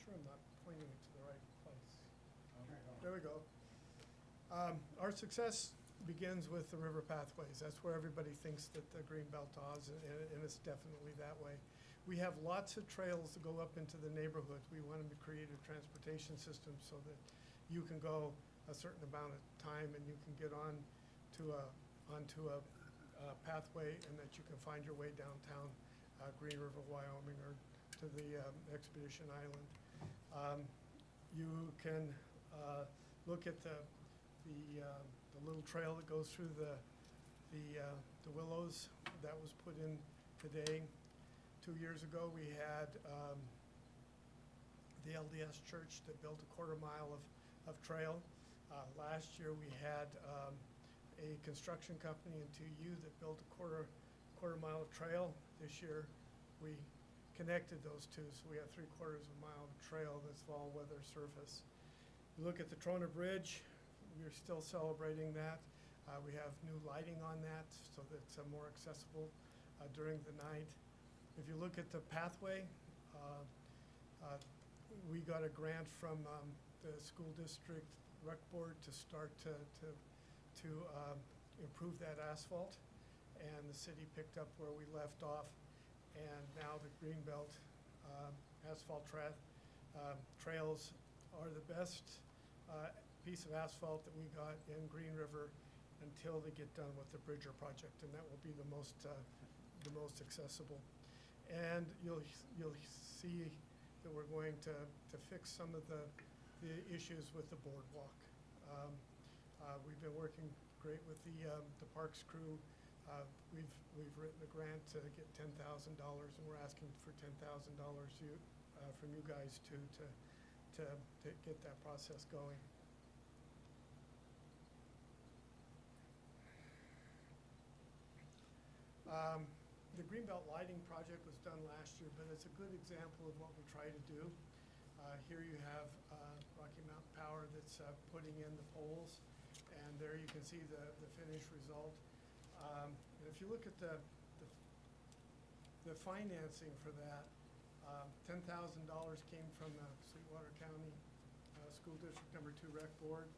sure I'm not pointing it to the right place. There we go. Our success begins with the river pathways. That's where everybody thinks that the Greenbelt is, and it's definitely that way. We have lots of trails that go up into the neighborhood. We want to create a transportation system so that you can go a certain amount of time and you can get onto a pathway, and that you can find your way downtown Green River, Wyoming, or to the Expedition Island. You can look at the little trail that goes through the Willows that was put in today. 2 years ago, we had the LDS Church that built a quarter-mile of trail. Last year, we had a construction company in 2U that built a quarter-mile of trail. This year, we connected those two, so we have 3/4 of a mile of trail that's all-weather surface. You look at the Trona Bridge, we're still celebrating that. We have new lighting on that so that it's more accessible during the night. If you look at the pathway, we got a grant from the school district rec board to start to improve that asphalt, and the city picked up where we left off, and now the Greenbelt asphalt trails are the best piece of asphalt that we got in Green River until they get done with the Bridger project, and that will be the most accessible. And you'll see that we're going to fix some of the issues with the boardwalk. We've been working great with the parks crew. We've written a grant to get $10,000, and we're asking for $10,000 from you guys to get that process going. The Greenbelt lighting project was done last year, but it's a good example of what we try to do. Here you have Rocky Mountain Power that's putting in the poles, and there you can see the finished result. And if you look at the financing for that, $10,000 came from the Sweetwater County School District Number 2 Rec Board.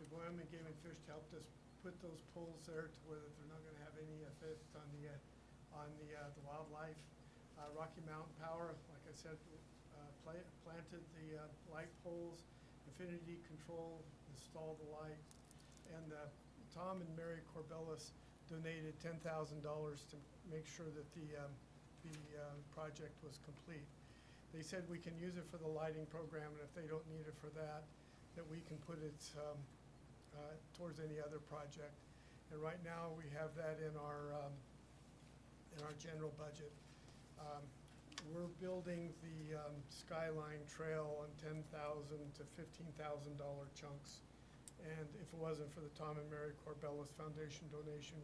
The Wyoming Game and Fish helped us put those poles there to where they're not going to have any effect on the wildlife. Rocky Mountain Power, like I said, planted the light poles. Infinity Control installed the light, and Tom and Mary Corbellis donated $10,000 to make sure that the project was complete. They said we can use it for the lighting program, and if they don't need it for that, that we can put it towards any other project. And right now we have that in our general budget. We're building the Skyline Trail on $10,000 to $15,000 chunks. And if it wasn't for the Tom and Mary Corbellis Foundation donation,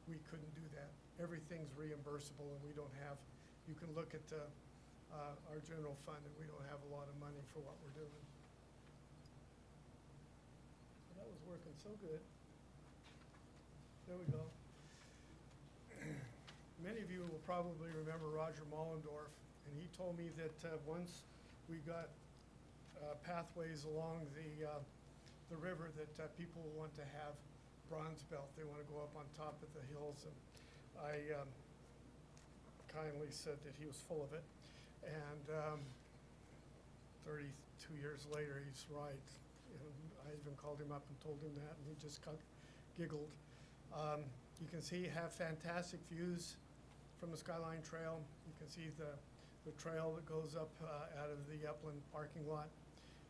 we couldn't do that. Everything's reimbursable, and we don't have, you can look at our general fund, and we don't have a lot of money for what we're doing. So that was working so good. There we go. Many of you will probably remember Roger Mollendorf, and he told me that once we got pathways along the river that people want to have bronze belt. They want to go up on top of the hills, and I kindly said that he was full of it. And 32 years later, he's right. And I even called him up and told him that, and he just giggled. You can see have fantastic views from the Skyline Trail. You can see the trail that goes up out of the Upland parking lot.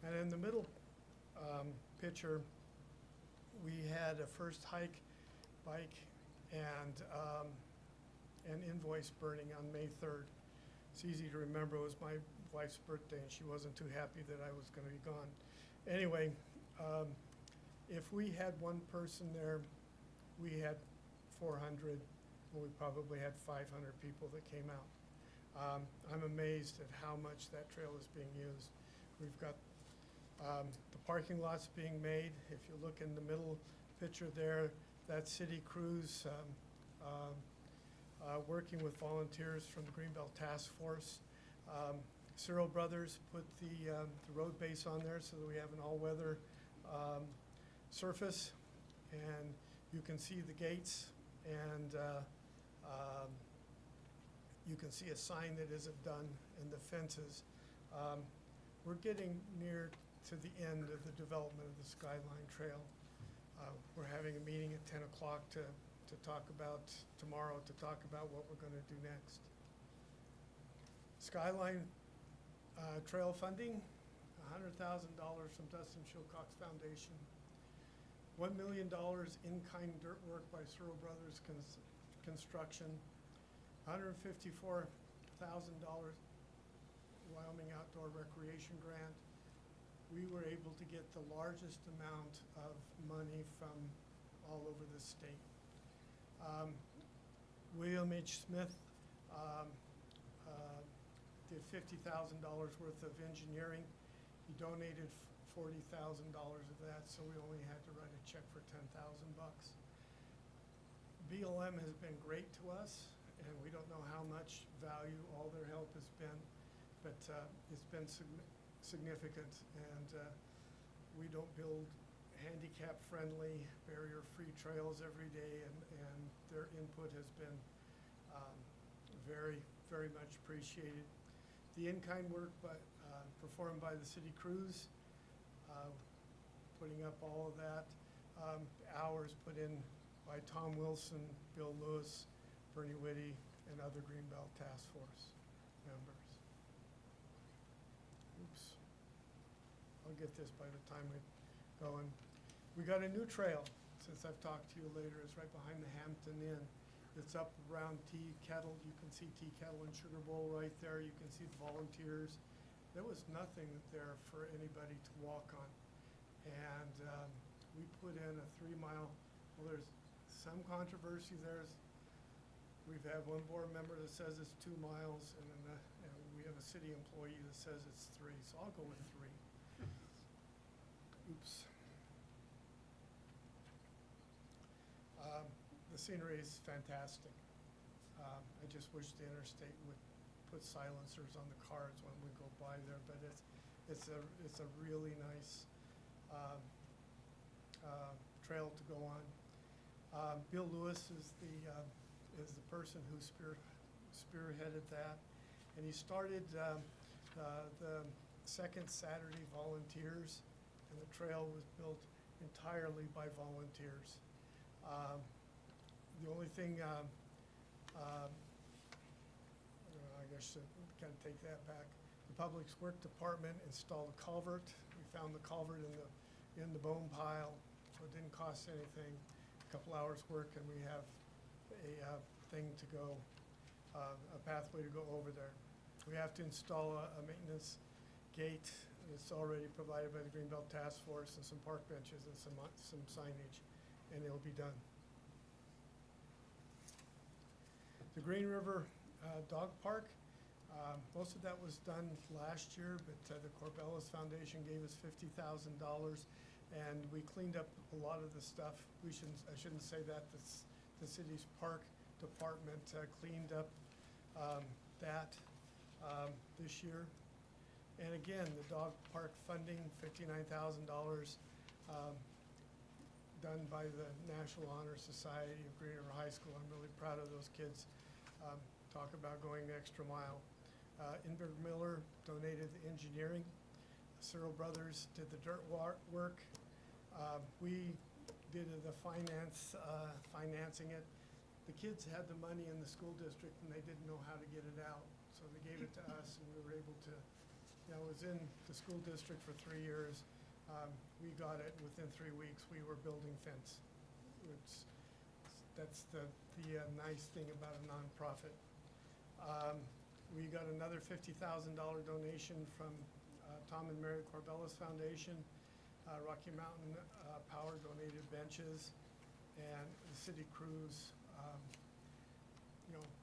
And in the middle picture, we had a first hike, bike, and an invoice burning on May 3rd. It's easy to remember. It was my wife's birthday, and she wasn't too happy that I was going to be gone. Anyway, if we had one person there, we had 400. Well, we probably had 500 people that came out. I'm amazed at how much that trail is being used. We've got the parking lots being made. If you look in the middle picture there, that's city crews working with volunteers from the Greenbelt Task Force. Cyril Brothers put the road base on there so that we have an all-weather surface, and you can see the gates, and you can see a sign that isn't done, and the fences. We're getting near to the end of the development of the Skyline Trail. We're having a meeting at 10 o'clock to talk about, tomorrow, to talk about what we're gonna do next. Skyline Trail funding, $100,000 from Dustin Shilcox Foundation. $1 million in-kind dirt work by Cyril Brothers Construction. $154,000 Wyoming Outdoor Recreation Grant. We were able to get the largest amount of money from all over the state. William H. Smith did $50,000 worth of engineering. He donated $40,000 of that, so we only had to write a check for $10,000. BLM has been great to us, and we don't know how much value all their help has been, but it's been significant, and we don't build handicap-friendly, barrier-free trails every day, and their input has been very, very much appreciated. The in-kind work performed by the city crews, putting up all of that. Hours put in by Tom Wilson, Bill Lewis, Bernie Whitty, and other Greenbelt Task Force members. Oops. I'll get this by the time we go. And we got a new trail, since I've talked to you later. It's right behind the Hampton Inn. It's up around Tea Kettle. You can see Tea Kettle and Sugar Bowl right there. You can see the volunteers. There was nothing there for anybody to walk on. And we put in a 3-mile, well, there's some controversy there. We've had one board member that says it's 2 miles, and we have a city employee that says it's 3, so I'll go with 3. Oops. The scenery is fantastic. I just wish the interstate would put silencers on the cars when we go by there, but it's a really nice trail to go on. Bill Lewis is the person who spearheaded that, and he started the Second Saturday Volunteers, and the trail was built entirely by volunteers. The only thing, I guess I gotta take that back. The Public Works Department installed a culvert. We found the culvert in the bone pile, so it didn't cost anything. A couple hours work, and we have a thing to go, a pathway to go over there. We have to install a maintenance gate. It's already provided by the Greenbelt Task Force, and some park benches and some signage, and it'll be done. The Green River Dog Park, most of that was done last year, but the Corbellis Foundation gave us $50,000, and we cleaned up a lot of the stuff. I shouldn't say that. The city's park department cleaned up that this year. And again, the dog park funding, $59,000, done by the National Honor Society of Green River High School. I'm really proud of those kids. Talk about going the extra mile. Inberg Miller donated the engineering. Cyril Brothers did the dirt work. We did the financing it. The kids had the money in the school district, and they didn't know how to get it out. So they gave it to us, and we were able to, I was in the school district for 3 years. We got it within 3 weeks. We were building fence. That's the nice thing about a nonprofit. We got another $50,000 donation from Tom and Mary Corbellis Foundation. Rocky Mountain Power donated benches, and the city crews,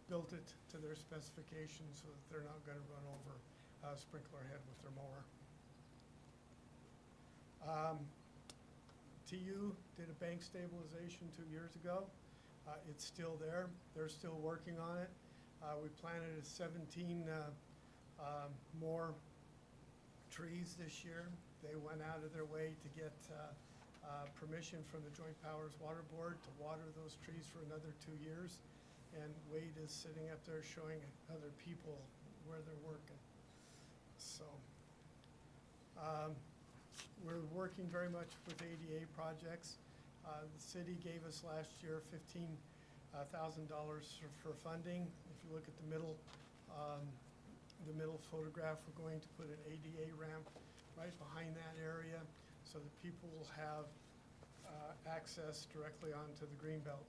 built it to their specifications so that they're not going to run over a sprinkler head with their mower. TU did a bank stabilization 2 years ago. It's still there. They're still working on it. We planted 17 more trees this year. They went out of their way to get permission from the Joint Powers Water Board to water those trees for another 2 years. And Wade is sitting up there showing other people where they're working. So we're working very much with ADA projects. The city gave us last year $15,000 for funding. If you look at the middle photograph, we're going to put an ADA ramp right behind that area so that people will have access directly onto the greenbelt.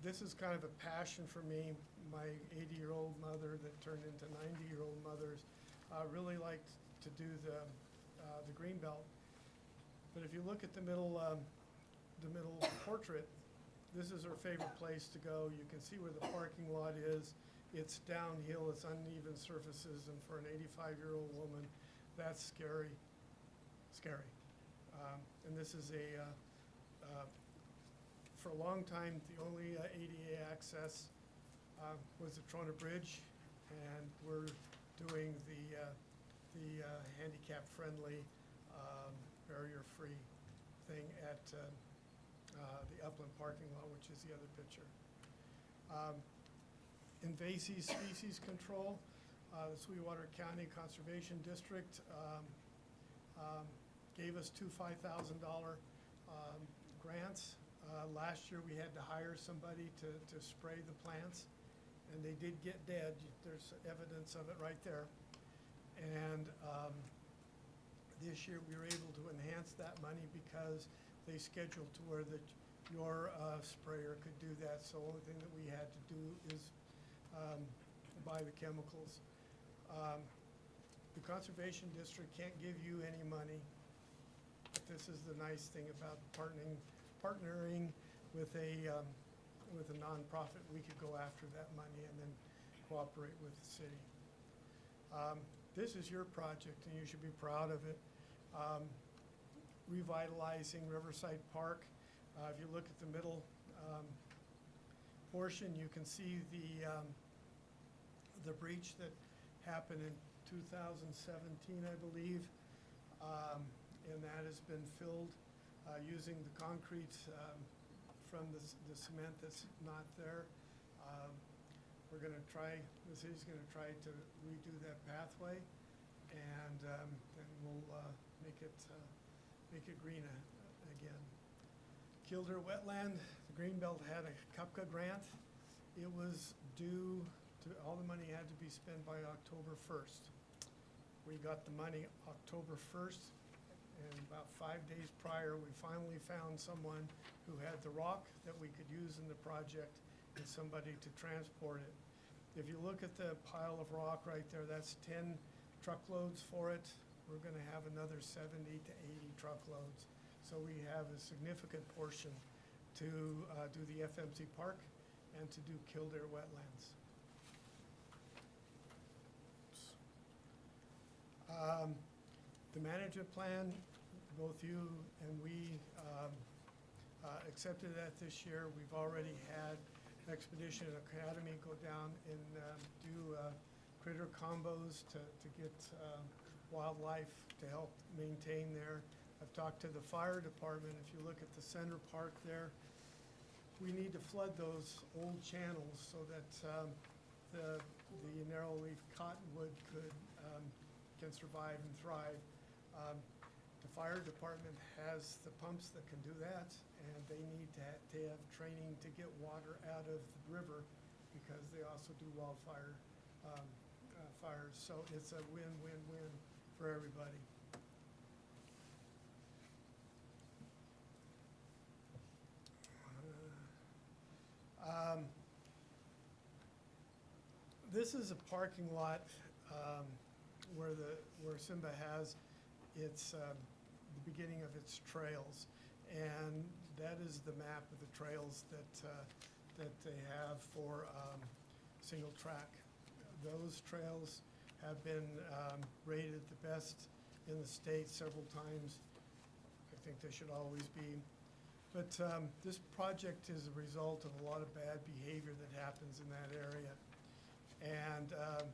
This is kind of a passion for me. My 80-year-old mother that turned into 90-year-old mothers really liked to do the greenbelt. But if you look at the middle portrait, this is her favorite place to go. You can see where the parking lot is. It's downhill, it's uneven surfaces, and for an 85-year-old woman, that's scary. And this is for a long time, the only ADA access was the Trona Bridge, and we're doing the handicap-friendly, barrier-free thing at the Upland parking lot, which is the other picture. Invasive species control, the Sweetwater County Conservation District gave us two $5,000 grants. Last year we had to hire somebody to spray the plants, and they did get dead. There's evidence of it right there. And this year we were able to enhance that money because they scheduled to where your sprayer could do that. So the only thing that we had to do is buy the chemicals. The Conservation District can't give you any money. But this is the nice thing about partnering with a nonprofit. We could go after that money and then cooperate with the city. This is your project, and you should be proud of it. Revitalizing Riverside Park. If you look at the middle portion, you can see the breach that happened in 2017, I believe, and that has been filled using the concrete from the cement that's not there. We're going to try, the city's going to try to redo that pathway, and then we'll make it green again. Kildare Wetland, the Greenbelt had a CUPCA grant. It was due to, all the money had to be spent by October 1st. We got the money October 1st, and about 5 days prior, we finally found someone who had the rock that we could use in the project and somebody to transport it. If you look at the pile of rock right there, that's 10 truckloads for it. We're going to have another 70 to 80 truckloads. So we have a significant portion to do the FMC Park and to do Kildare Wetlands. The management plan, both you and we accepted that this year. We've already had Expedition Academy go down and do critter combos to get wildlife to help maintain there. I've talked to the fire department. If you look at the center park there, we need to flood those old channels so that the narrow-leaf cottonwood can survive and thrive. The fire department has the pumps that can do that, and they need to have training to get water out of the river because they also do wildfire fires. So it's a win-win-win for everybody. This is a parking lot where Simba has its the beginning of its trails, and that is the map of the trails that they have for single track. Those trails have been rated the best in the state several times. I think they should always be. But this project is a result of a lot of bad behavior that happens in that area. And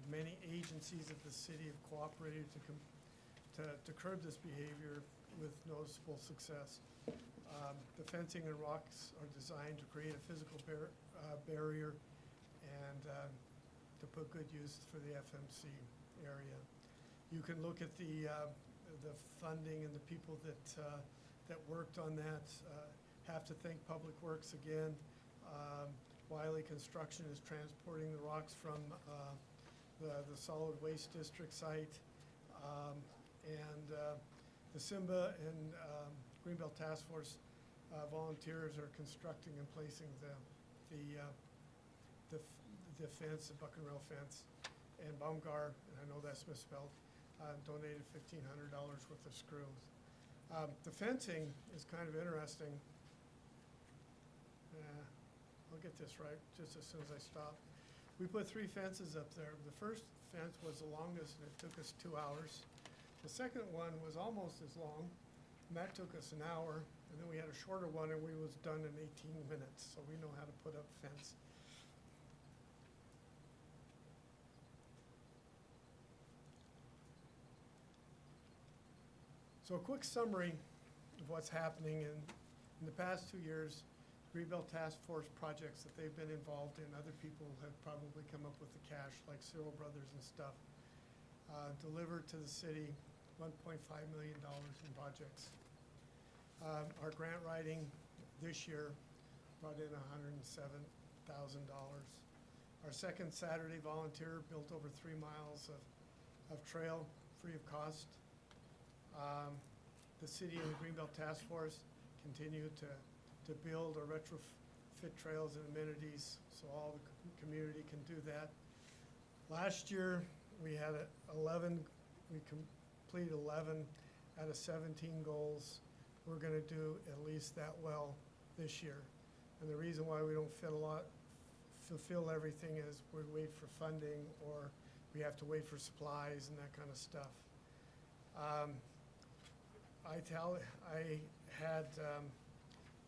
many agencies of the city have cooperated to curb this behavior with noticeable success. The fencing and rocks are designed to create a physical barrier and to put good use for the FMC area. You can look at the funding and the people that worked on that. Have to thank Public Works again. Wiley Construction is transporting the rocks from the solid waste district site. And the Simba and Greenbelt Task Force volunteers are constructing and placing the fence, the buck and rail fence. And Baumgar, and I know that's misspelled, donated $1,500 worth of screws. The fencing is kind of interesting. I'll get this right just as soon as I stop. We put 3 fences up there. The first fence was the longest, and it took us 2 hours. The second one was almost as long, and that took us an hour. And then we had a shorter one, and we was done in 18 minutes. So we know how to put up fence. So a quick summary of what's happening in the past 2 years. Greenbelt Task Force projects that they've been involved in, other people have probably come up with the cash, like Cyril Brothers and stuff, delivered to the city $1.5 million in projects. Our grant writing this year brought in $107,000. Our second Saturday volunteer built over 3 miles of trail free of cost. The city and the Greenbelt Task Force continue to build or retrofit trails and amenities so all the community can do that. Last year, we had 11, we completed 11 out of 17 goals. We're gonna do at least that well this year. And the reason why we don't fulfill everything is we wait for funding or we have to wait for supplies and that kind of stuff. I had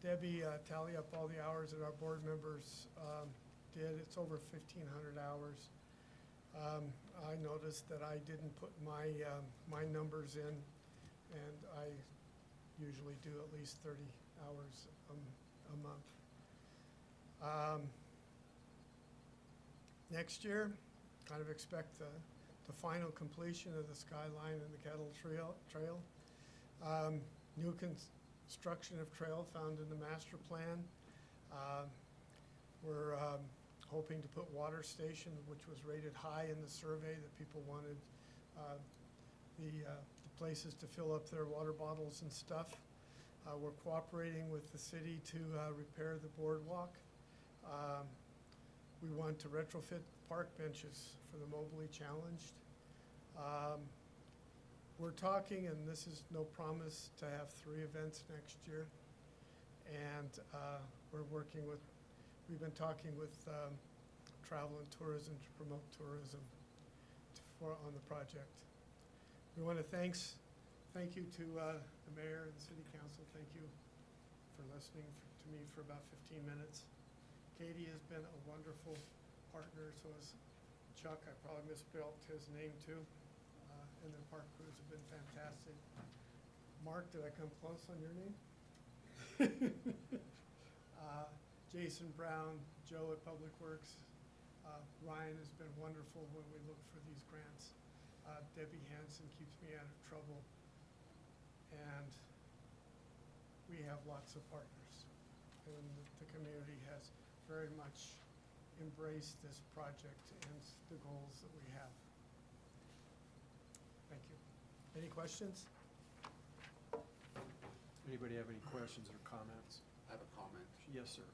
Debbie tally up all the hours that our board members did. It's over 1,500 hours. I noticed that I didn't put my numbers in, and I usually do at least 30 hours a month. Next year, kind of expect the final completion of the Skyline and the Kettle Trail. New construction of trail found in the master plan. We're hoping to put water station, which was rated high in the survey that people wanted the places to fill up their water bottles and stuff. We're cooperating with the city to repair the boardwalk. We want to retrofit park benches for the mobilely challenged. We're talking, and this is no promise, to have 3 events next year. And we've been talking with travel and tourism to promote tourism on the project. We want to thank you to the mayor and the city council. Thank you for listening to me for about 15 minutes. Katie has been a wonderful partner, so has Chuck. I probably misspelled his name too. And the park crews have been fantastic. Mark, did I come close on your name? Jason Brown, Joe at Public Works. Ryan has been wonderful when we look for these grants. Debbie Hansen keeps me out of trouble. And we have lots of partners. And the community has very much embraced this project and the goals that we have. Thank you. Any questions? Anybody have any questions or comments? I have a comment. Yes, sir.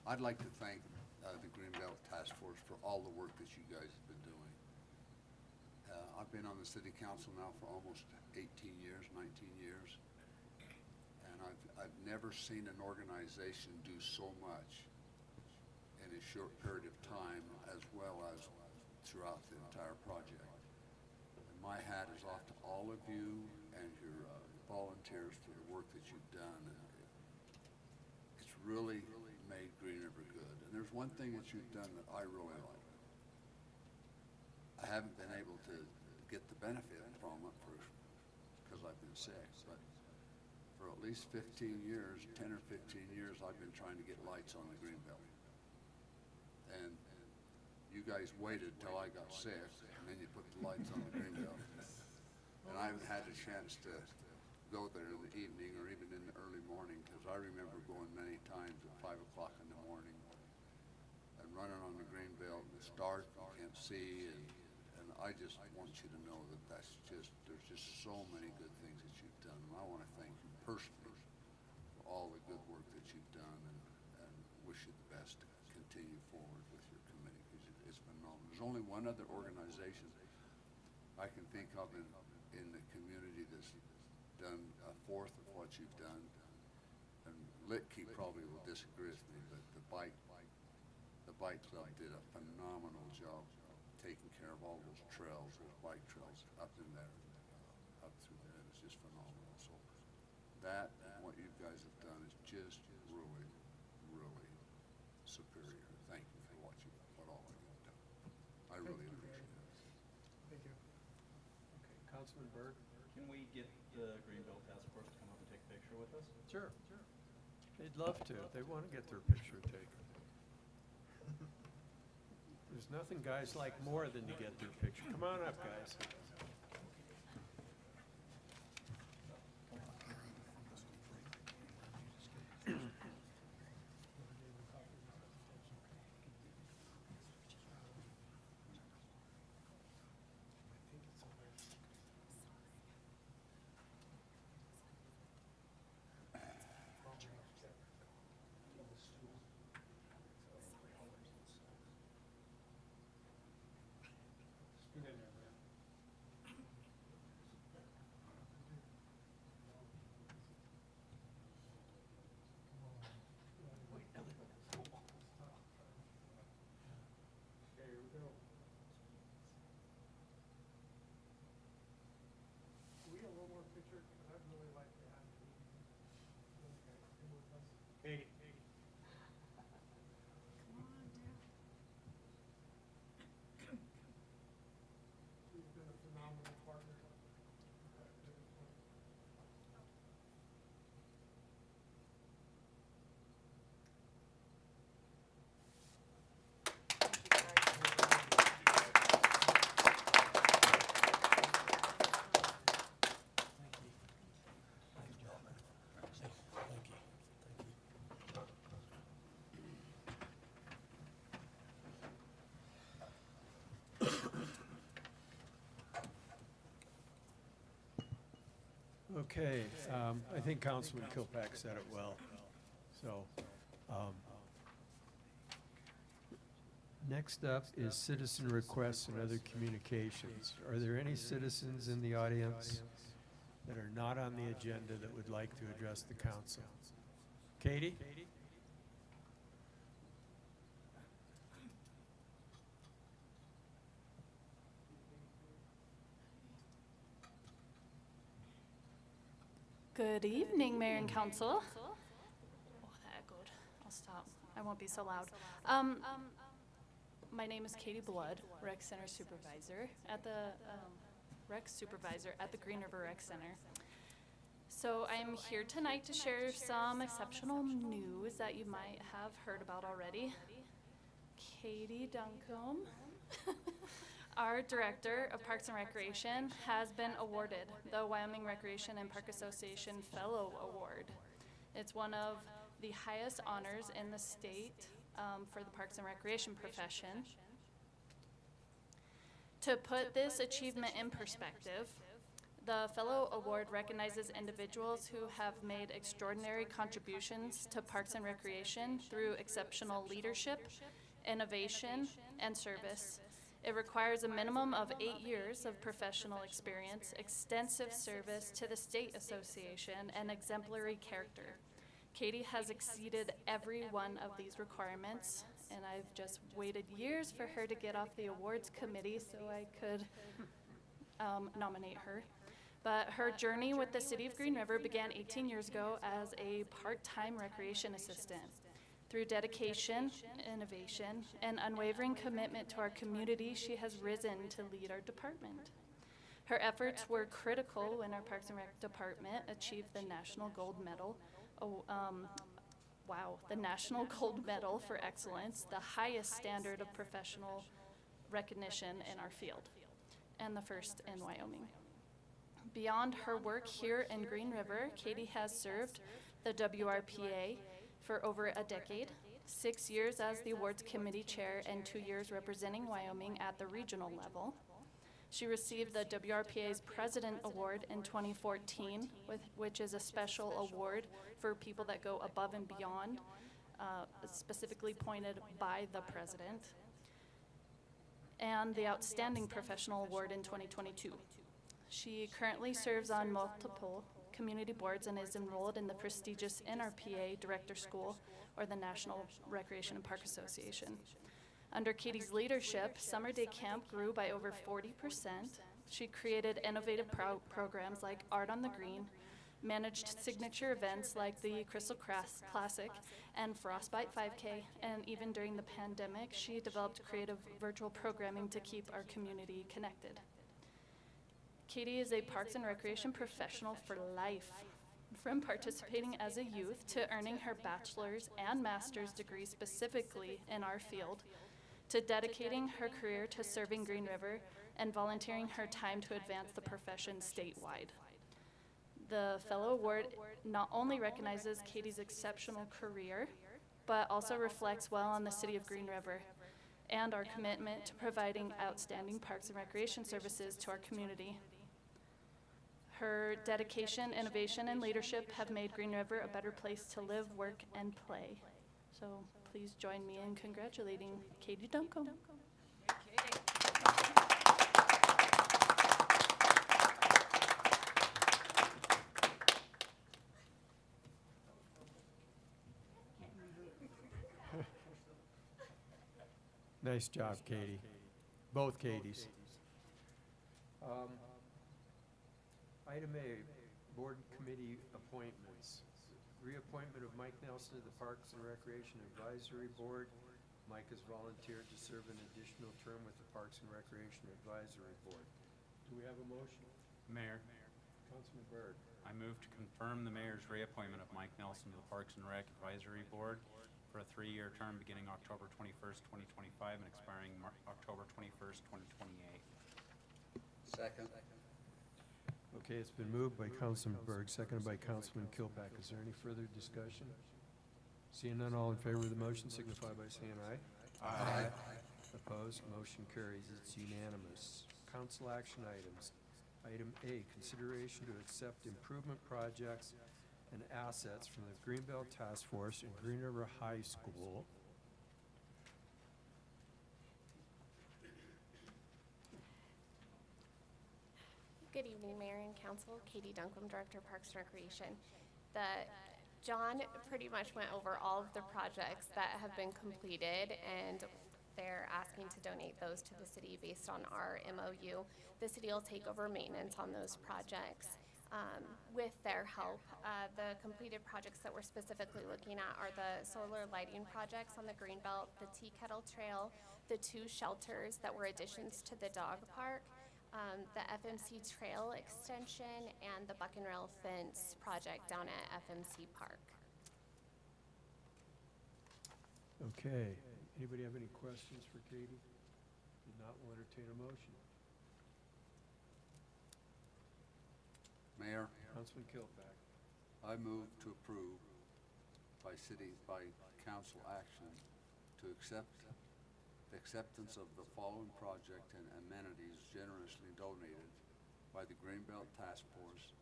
I'd like to thank the Greenbelt Task Force for all the work that you guys have been doing. I've been on the city council now for almost 18 years, 19 years, and I've never seen an organization do so much in a short period of time, as well as throughout the entire project. And my hat is off to all of you and your volunteers for the work that you've done. It's really made Green River good. And there's one thing that you've done that I really like. I haven't been able to get the benefit from it because I've been sick, but for at least 15 years, 10 or 15 years, I've been trying to get lights on the Greenbelt. And you guys waited till I got sick, and then you put the lights on the Greenbelt. And I haven't had a chance to go there in the evening or even in the early morning, because I remember going many times at 5 o'clock in the morning and running on the Greenbelt, and it's dark, you can't see, and I just want you to know that there's just so many good things that you've done. And I want to thank you personally for all the good work that you've done, and wish you the best to continue forward with your committee, because it's phenomenal. There's only one other organization I can think of in the community that's done a fourth of what you've done, and Litke probably will disagree with me, but the bike club did a phenomenal job taking care of all those trails, those bike trails up in there, up through there. It's just phenomenal. So that and what you guys have done is just really, really superior. Thank you for what all of you've done. I really appreciate it. Thank you. Okay, Councilman Berg? Can we get the Greenbelt Task Force to come up and take a picture with us? Sure. They'd love to. They want to get their picture taken. There's nothing guys like more than to get their picture. Come on up, guys. Do we have one more picture? Because I'd really like to have you. Katie. You've been a phenomenal partner. Okay, I think Councilman Kilpack said it well. So, next up is citizen requests and other communications. Are there any citizens in the audience that are not on the agenda that would like to address the council? Katie? Good evening, Mayor and Council. Oh, that echoed. I'll stop. I won't be so loud. My name is Katie Blood, Rec Center Supervisor at the Green River Rec Center. So I'm here tonight to share some exceptional news that you might have heard about already. Katie Duncombe, our Director of Parks and Recreation, has been awarded the Wyoming Recreation and Park Association Fellow Award. It's one of the highest honors in the state for the Parks and Recreation profession. To put this achievement in perspective, the Fellow Award recognizes individuals who have made extraordinary contributions to Parks and Recreation through exceptional leadership, innovation, and service. It requires a minimum of 8 years of professional experience, extensive service to the state association, and exemplary character. Katie has exceeded every one of these requirements, and I've just waited years for her to get off the awards committee so I could nominate her. But her journey with the City of Green River began 18 years ago as a part-time recreation assistant. Through dedication, innovation, and unwavering commitment to our community, she has risen to lead our department. Her efforts were critical when our Parks and Rec department achieved the National Gold Medal. The National Gold Medal for Excellence, the highest standard of professional recognition in our field, and the first in Wyoming. Beyond her work here in Green River, Katie has served the WRPA for over a decade, 6 years as the awards committee chair and 2 years representing Wyoming at the regional level. She received the WRPA's President Award in 2014, which is a special award for people that go above and beyond, specifically pointed by the President, and the Outstanding Professional Award in 2022. She currently serves on multiple community boards and is enrolled in the prestigious NRPA Director School, or the National Recreation and Park Association. Under Katie's leadership, Summer Day Camp grew by over 40%. She created innovative programs like Art on the Green, managed signature events like the Crystal Classic and Frostbite 5K, and even during the pandemic, she developed creative virtual programming to keep our community connected. Katie is a Parks and Recreation professional for life. From participating as a youth to earning her bachelor's and master's degree specifically in our field, to dedicating her career to serving Green River and volunteering her time to advance the profession statewide. The Fellow Award not only recognizes Katie's exceptional career, but also reflects well on the City of Green River and our commitment to providing outstanding parks and recreation services to our community. Her dedication, innovation, and leadership have made Green River a better place to live, work, and play. So please join me in congratulating Katie Duncombe. Nice job, Katie. Both Katies. Item A, board and committee appointments. Reappointment of Mike Nelson to the Parks and Recreation Advisory Board. Mike has volunteered to serve an additional term with the Parks and Recreation Advisory Board. Do we have a motion? Mayor, Councilman Berg. I move to confirm the mayor's reappointment of Mike Nelson to the Parks and Rec Advisory Board for a 3-year term beginning October 21st, 2025 and expiring October 21st, 2028. Second. Okay, it's been moved by Councilman Berg, seconded by Councilman Kilpack. Is there any further discussion? Seeing none, all in favor of the motion signify by saying aye. Aye. Opposed, motion carries. It's unanimous. Council action items. Item A, consideration to accept improvement projects and assets from the Greenbelt Task Force in Green River High School. Good evening, Mayor and Council. Katie Duncombe, Director of Parks and Recreation. John pretty much went over all of the projects that have been completed, and they're asking to donate those to the city based on our MOU. The city will take over maintenance on those projects. With their help, the completed projects that we're specifically looking at are the solar lighting projects on the Greenbelt, the Tea Kettle Trail, the 2 shelters that were additions to the dog park, the FMC Trail Extension, and the Buck and Rail Fence project down at FMC Park. Okay. Anybody have any questions for Katie? If not, we'll entertain a motion. Mayor, Councilman Kilpack. I move to approve by council action to acceptance of the following project and amenities generously donated by the Greenbelt Task Force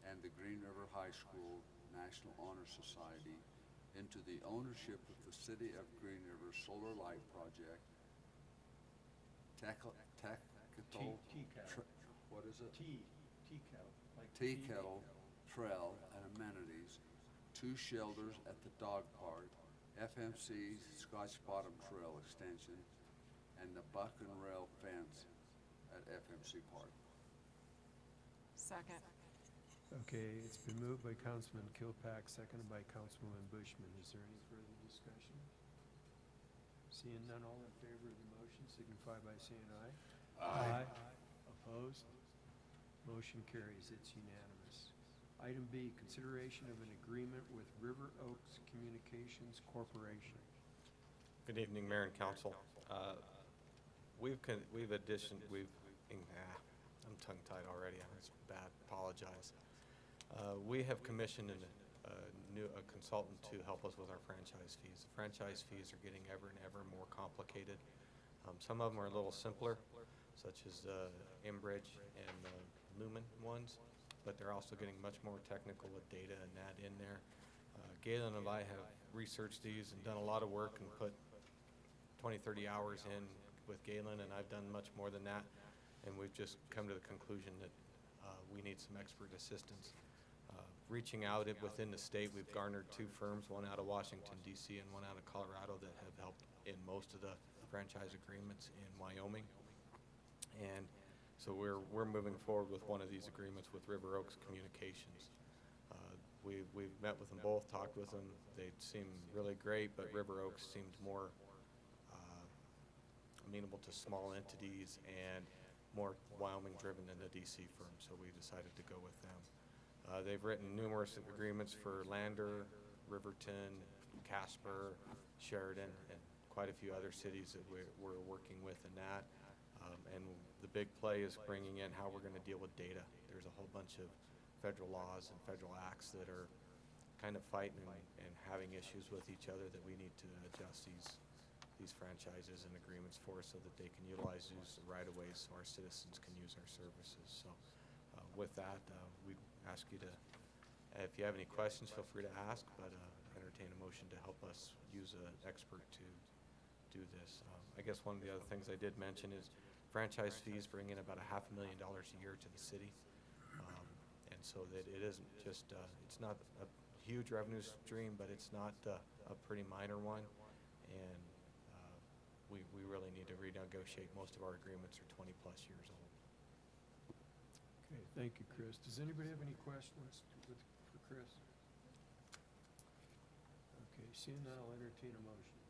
and the Green River High School National Honor Society into the ownership of the City of Green River Solar Light Project, what is it? Tea Kettle Trail and amenities, 2 shelters at the dog park, FMC Scotch Bottom Trail Extension, and the Buck and Rail Fence at FMC Park. Second. Okay, it's been moved by Councilman Kilpack, seconded by Councilwoman Bushman. Is there any further discussion? Seeing none, all in favor of the motion signify by saying aye. Aye. Opposed? Motion carries. It's unanimous. Item B, consideration of an agreement with River Oaks Communications Corporation. Good evening, Mayor and Council. I'm tongue-tied already, that's bad, apologize. We have commissioned a consultant to help us with our franchise fees. The franchise fees are getting ever and ever more complicated. Some of them are a little simpler, such as Enbridge and Lumen ones, but they're also getting much more technical with data and that in there. Galen and I have researched these and done a lot of work and put 20, 30 hours in with Galen, and I've done much more than that. And we've just come to the conclusion that we need some expert assistance. Reaching out within the state, we've garnered 2 firms, one out of Washington, D.C. and one out of Colorado, that have helped in most of the franchise agreements in Wyoming. And so we're moving forward with one of these agreements with River Oaks Communications. We've met with them both, talked with them. They seem really great, but River Oaks seemed more amenable to small entities and more Wyoming-driven than the DC firm, so we decided to go with them. They've written numerous agreements for Lander, Riverton, Casper, Sheridan, and quite a few other cities that we're working with in that. And the big play is bringing in how we're going to deal with data. There's a whole bunch of federal laws and federal acts that are kind of fighting and having issues with each other that we need to adjust these franchises and agreements for, so that they can utilize these right-of-ways so our citizens can use our services. So with that, we ask you to, if you have any questions, feel free to ask, but entertain a motion to help us use an expert to do this. I guess one of the other things I did mention is franchise fees bring in about $500,000 a year to the city. And so that it isn't just, it's not a huge revenue stream, but it's not a pretty minor one. And we really need to renegotiate. Most of our agreements are 20-plus years old. Okay, thank you, Chris. Does anybody have any questions for Chris? Okay, seeing none, I'll entertain a motion.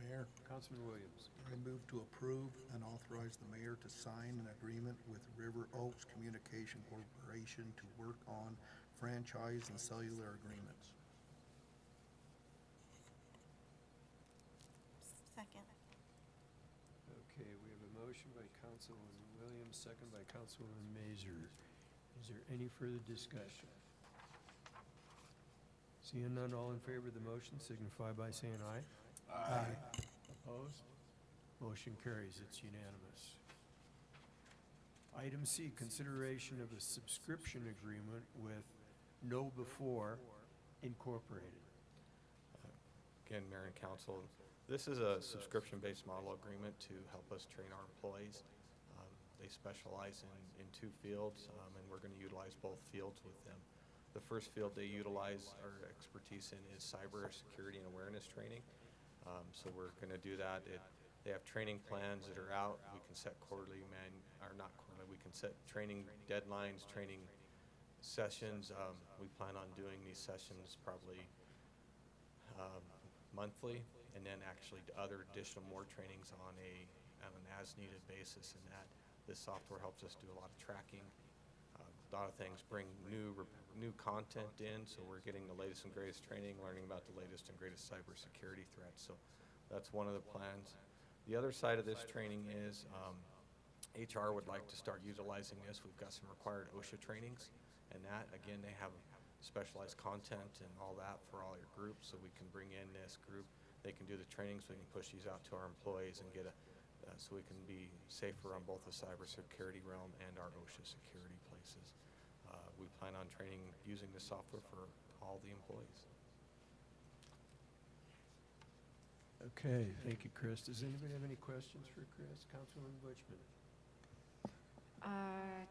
Mayor, Councilman Williams. I move to approve and authorize the mayor to sign an agreement with River Oaks Communication Corporation to work on franchise and cellular agreements. Second. Okay, we have a motion by Councilwoman Williams, second by Councilwoman Mazer. Is there any further discussion? Seeing none, all in favor of the motion signify by saying aye. Aye. Opposed? Motion carries. It's unanimous. Item C, consideration of a subscription agreement with Know Before Incorporated. Again, Mayor and Council, this is a subscription-based model agreement to help us train our employees. They specialize in 2 fields, and we're going to utilize both fields with them. The first field they utilize our expertise in is cyber security and awareness training. So we're going to do that. They have training plans that are out. We can set we can set training deadlines, training sessions. We plan on doing these sessions probably monthly, and then actually other more trainings on an as-needed basis. And that this software helps us do a lot of tracking, a lot of things, bring new content in, so we're getting the latest and greatest training, learning about the latest and greatest cybersecurity threats. So that's one of the plans. The other side of this training is HR would like to start utilizing this. We've got some required OSHA trainings, and that, again, they have specialized content and all that for all your groups, so we can bring in this group. They can do the training, so we can push these out to our employees and get so we can be safer on both the cybersecurity realm and our OSHA security places. We plan on training using this software for all the employees. Okay, thank you, Chris. Does anybody have any questions for Chris? Councilwoman Bushman.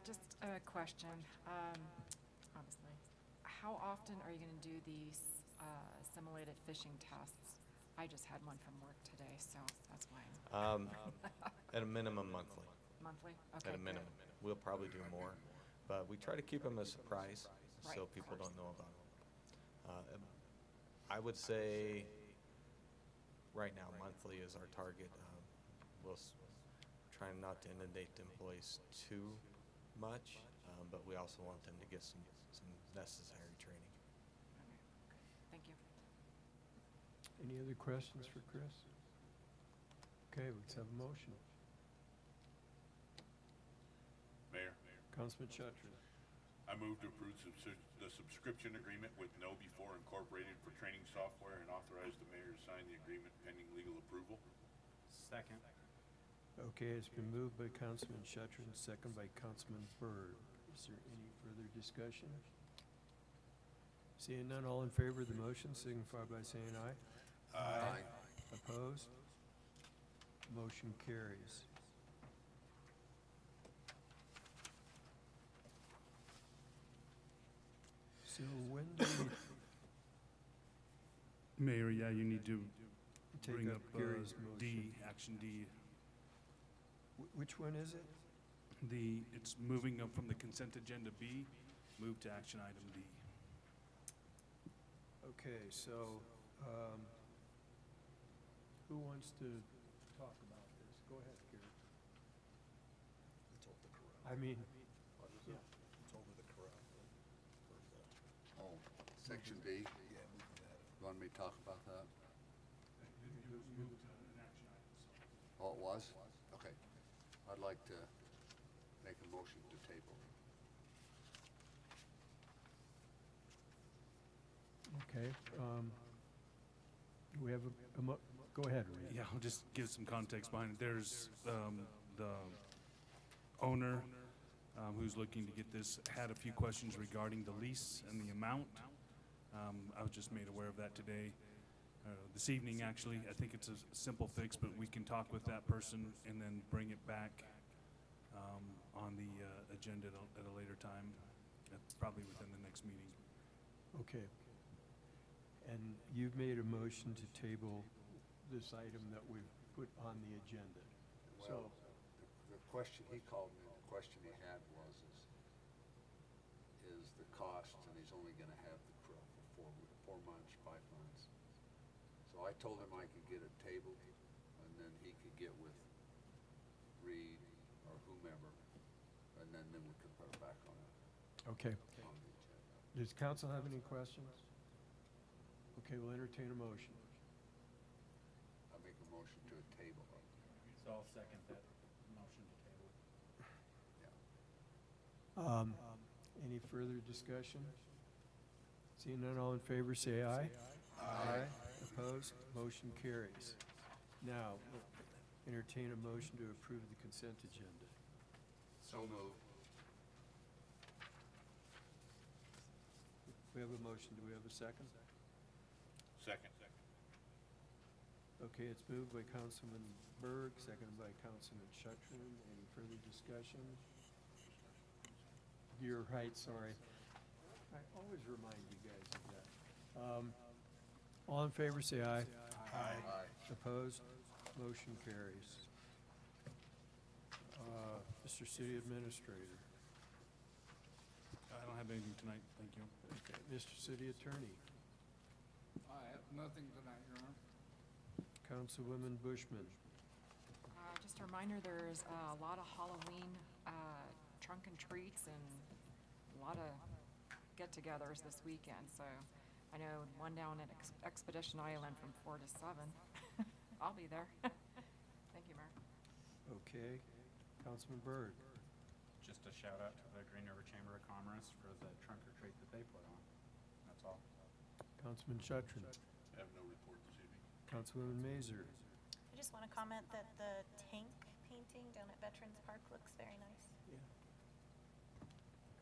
Just a question. Honestly, how often are you going to do these simulated phishing tests? I just had one from work today, so that's why. At a minimum monthly. Monthly? Okay, At a minimum. We'll probably do more. But we try to keep them a surprise, Right, so of people course. don't know about them. I would say, right now, monthly is our target. We'll try not to inundate the employees too much, but we also want them to get some necessary training. Thank you. Any other questions for Chris? Okay, let's have a motion. Mayor, Councilman Shutter. I move to approve the subscription agreement with KnowBe4 Incorporated for training software and authorize the mayor to sign the agreement pending legal approval. Second. Okay, it's been moved by Councilman Shutter and second by Councilman Byrd. Is there any further discussion? Seeing none, all in favor of the motion signify by saying aye. Aye. Opposed? Motion carries. So when do we Mayor, yeah, you need to take bring up up Gary's D, motion? action D. Which one is it? It's moving up from the consent agenda B, move to action item D. Okay, so, who wants to talk about this? Go ahead, Gary. It's over the corral. I mean, Yeah, it's over the corral. Oh, section D, you Yeah, moving that. want me to talk about that? Oh, it was? Okay. I'd like to make a motion to table. okay, we have go ahead, Reed. Yeah, I'll just give some context behind it. There's, the owner, who's looking to get this, had a few questions regarding the lease and the amount. I was just made aware of that today, this evening, actually. I think it's a simple fix, but we can talk with that person and then bring it back, on the, agenda at a later time, probably within the next meeting. Okay. And you've made a motion to table this item that we've put on the agenda. So, Well, the question he called me, the question he had was, is the cost, and he's only gonna have the crew for 4 months, 5 months. So I told him I could get it tabled, and then he could get with Reed or whomever, and then we could put it back on okay. the agenda. Does council have any questions? Okay, we'll entertain a motion. I make a motion to a table. So I'll second that motion to table. Any further discussion? Seeing none, all in favor, say aye. Aye. Opposed? Motion carries. Now, entertain a motion to approve the consent agenda. So moved. We have a motion. Do we have a second? Second. Okay, it's moved by Councilman Berg, seconded by Councilman Shuttrin. Any further discussion? You're right, sorry. I always remind you guys of that. All in favor, say aye. Aye. Opposed? Motion carries. Mr. City Administrator. I don't have anything tonight, thank you. Okay, Mr. City Attorney. I have nothing tonight, Your Honor. Councilwoman Bushman. Just a reminder, there's a lot of Halloween trunk and treats and a lot of get-togethers this weekend, so I know one down at Expedition Island from 4 to 7. I'll be there. Thank you, Mayor. Okay. Councilman Byrd. Just a shout out to the Green River Chamber of Commerce for the trunk or treat that they put on. That's all. Councilman Shuttrin. I have no report this evening. Councilwoman Mazer. I just want to comment that the tank painting down at Veterans Park looks very nice. Yeah.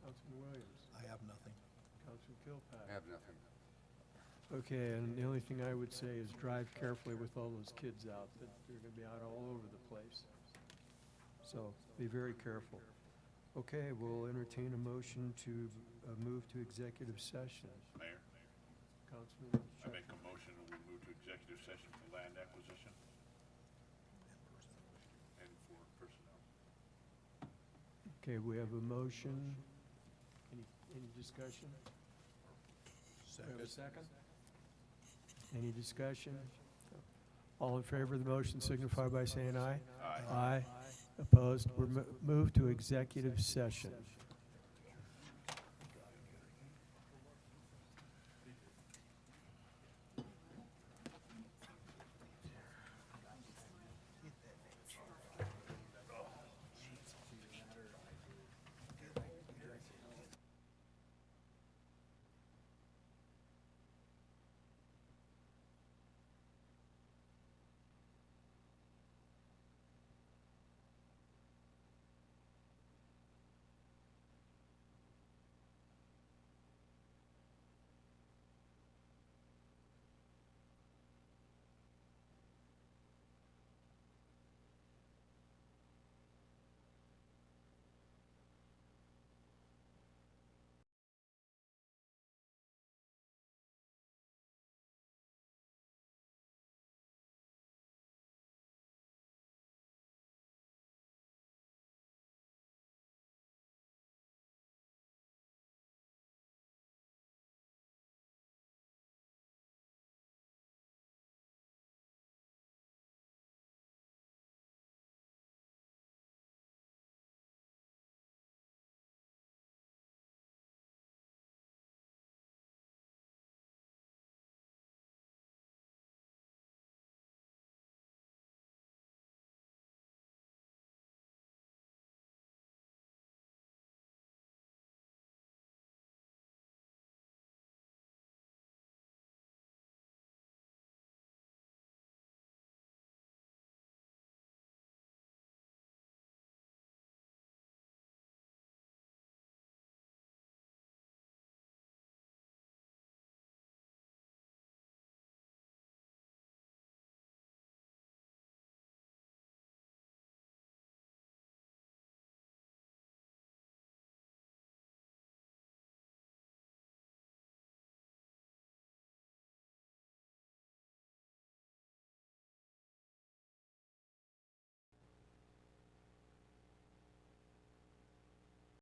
Councilman Williams. I have nothing. Councilman Kilpatrick. I have nothing. Okay, and the only thing I would say is drive carefully with all those kids out, that they're gonna be out all over the place. So, be very careful. Okay, we'll entertain a motion to move to executive session. Mayor, Councilman I make Shuttrin. a motion that we move to executive session for land acquisition and for personnel. Okay, we have a motion Any discussion? Do we have a second? Second. Any discussion? All in favor of the motion signify by saying aye. Aye. Aye. Opposed? We're moved to executive session.